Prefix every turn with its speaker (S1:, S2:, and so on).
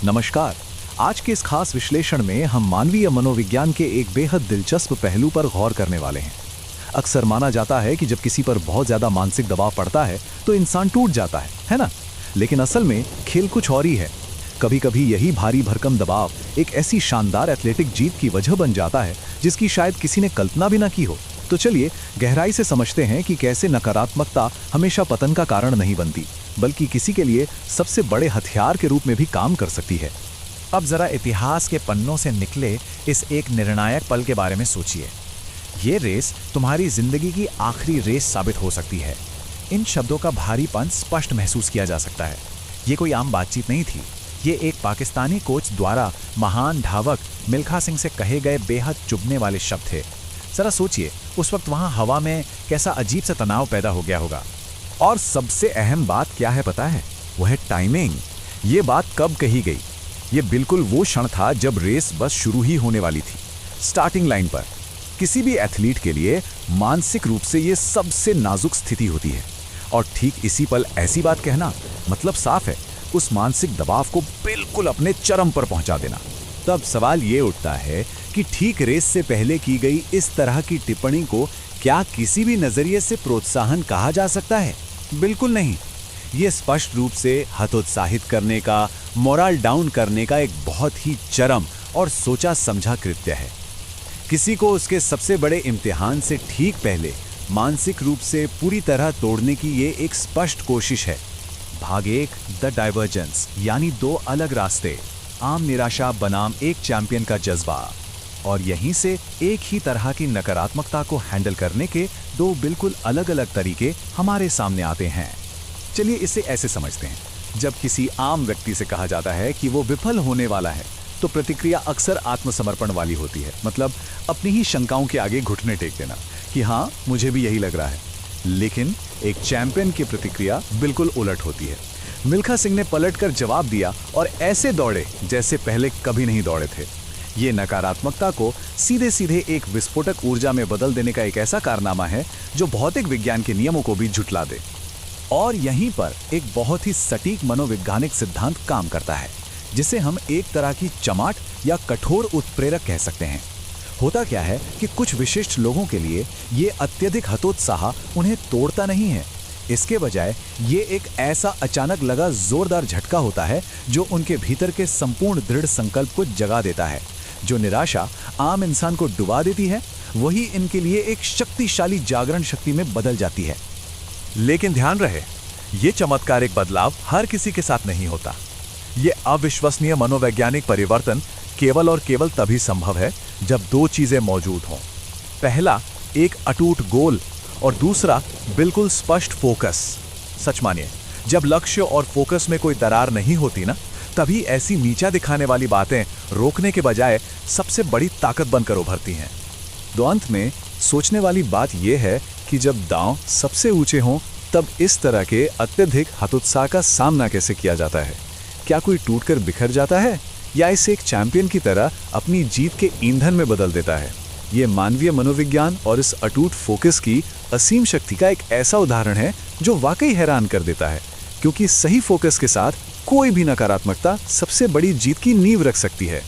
S1: नमस्कार। आज के इस खास विश्लेषण में हम मानवीय मनोविज्ञान के एक बेहद दिलचस्प पहलू पर गौर करने वाले हैं। अक्सर माना जाता है कि जब किसी पर बहुत ज्यादा मानसिक दबाव पड़ता है तो इंसान टूट जाता है ना? लेकिन असल में खेल कुछ और ही है। कभी कभी यही भारी भरकम दबाव एक ऐसी शानदार एथलेटिक जीत की वजह बन जाता है जिसकी शायद किसी ने कल्पना भी ना की हो। तो चलिए गहराई से समझते हैं कि कैसे नकारात्मकता हमेशा पतन का कारण नहीं बनती, बल्कि किसी के लिए सबसे बड़े हथियार के रूप में भी काम कर सकती है।
S2: अब जरा इतिहास के पन्नों से निकले इस एक निर्णायक पल के बारे में सोचिए। ये रेस तुम्हारी जिंदगी की आखिरी रेस साबित हो सकती है। इन शब्दों का भारीपन स्पष्ट महसूस किया जा सकता है। ये कोई आम बातचीत नहीं थी। ये एक पाकिस्तानी कोच द्वारा महान धावक मिल्खा सिंह से कहे गए बेहद चुभने वाले शब्द थे। जरा सोचिए, उस वक्त वहां हवा में कैसा अजीब सा तनाव पैदा हो गया होगा।
S1: और सबसे अहम बात क्या है पता है? वो है टाइमिंग। ये बात कब कही गई? ये बिल्कुल वो क्षण था जब रेस बस शुरू ही होने वाली थी, स्टार्टिंग लाइन पर। किसी भी एथलीट के लिए मानसिक रूप से ये सबसे नाजुक स्थिति होती है, और ठीक इसी पल ऐसी बात कहना मतलब साफ है उस मानसिक दबाव को बिल्कुल अपने चरम पर पहुंचा देना। तब सवाल ये उठता है कि ठीक रेस से पहले की गई इस तरह की टिप्पणी को क्या किसी भी नजरिए से प्रोत्साहन कहा जा सकता है? बिल्कुल नहीं। ये स्पष्ट रूप से हतोत्साहित करने का, मोरल डाउन करने का एक बहुत ही चरम और सोचा समझा कृत्य है। किसी को उसके सबसे बड़े इम्तिहान से ठीक पहले मानसिक रूप से पूरी तरह तोड़ने की ये एक स्पष्ट कोशिश है। भाग 1, द डाइवर्जेंस, यानी दो अलग रास्ते, आम निराशा बनाम एक चैंपियन का जज्बा। और यहीं से एक ही तरह की नकारात्मकता को हैंडल करने के दो बिल्कुल अलग अलग तरीके हमारे सामने आते हैं। चलिए इसे ऐसे समझते हैं। जब किसी आम व्यक्ति से कहा जाता है कि वो विफल होने वाला है, तो प्रतिक्रिया अक्सर आत्मसमर्पण वाली होती है, मतलब अपनी ही शंकाओं के आगे घुटने टेक देना कि हाँ, मुझे भी यही लग रहा है। लेकिन एक चैंपियन की प्रतिक्रिया बिल्कुल उलट होती है। मिल्खा सिंह ने पलटकर जवाब दिया और ऐसे दौड़े जैसे पहले कभी नहीं दौड़े थे। ये नकारात्मकता को सीधे सीधे एक विस्फोटक ऊर्जा में बदल देने का एक ऐसा कारनामा है जो भौतिक विज्ञान के नियमों को भी झुठला दे। और यहीं पर एक बहुत ही सटीक मनोवैज्ञानिक सिद्धांत काम करता है, जिसे हम एक तरह की चमाट या कठोर उत्प्रेरक कह सकते हैं। होता क्या है कि कुछ विशिष्ट लोगों के लिए ये अत्यधिक हतोत्साह उन्हें तोड़ता नहीं है। इसके बजाय ये एक ऐसा अचानक लगा जोरदार झटका होता है जो उनके भीतर के संपूर्ण दृढ़ संकल्प को जगा देता है। जो निराशा आम इंसान को डुबा देती है, वही इनके लिए एक शक्तिशाली जागरण शक्ति में बदल जाती है।
S2: लेकिन ध्यान रहे, ये चमत्कारिक बदलाव हर किसी के साथ नहीं होता। ये अविश्वसनीय मनोवैज्ञानिक परिवर्तन केवल और केवल तभी संभव है जब दो चीजें मौजूद हों। पहला, एक अटूट गोल, और दूसरा बिल्कुल स्पष्ट फोकस। सच मानिए, जब लक्ष्य और फोकस में कोई दरार नहीं होती ना, तभी ऐसी नीचा दिखाने वाली बातें रोकने के बजाय सबसे बड़ी ताकत बनकर उभरती हैं।
S1: तो अंत में सोचने वाली बात यह है कि जब दांव सबसे ऊंचे हों, तब इस तरह के अत्यधिक हतोत्साह का सामना कैसे किया जाता है? क्या कोई टूटकर बिखर जाता है, या इसे एक चैंपियन की तरह अपनी जीत के ईंधन में बदल देता है? ये मानवीय मनोविज्ञान और इस अटूट फोकस की असीम शक्ति का एक ऐसा उदाहरण है जो वाकई हैरान कर देता है, क्योंकि सही फोकस के साथ कोई भी नकारात्मकता सबसे बड़ी जीत की नींव रख सकती है।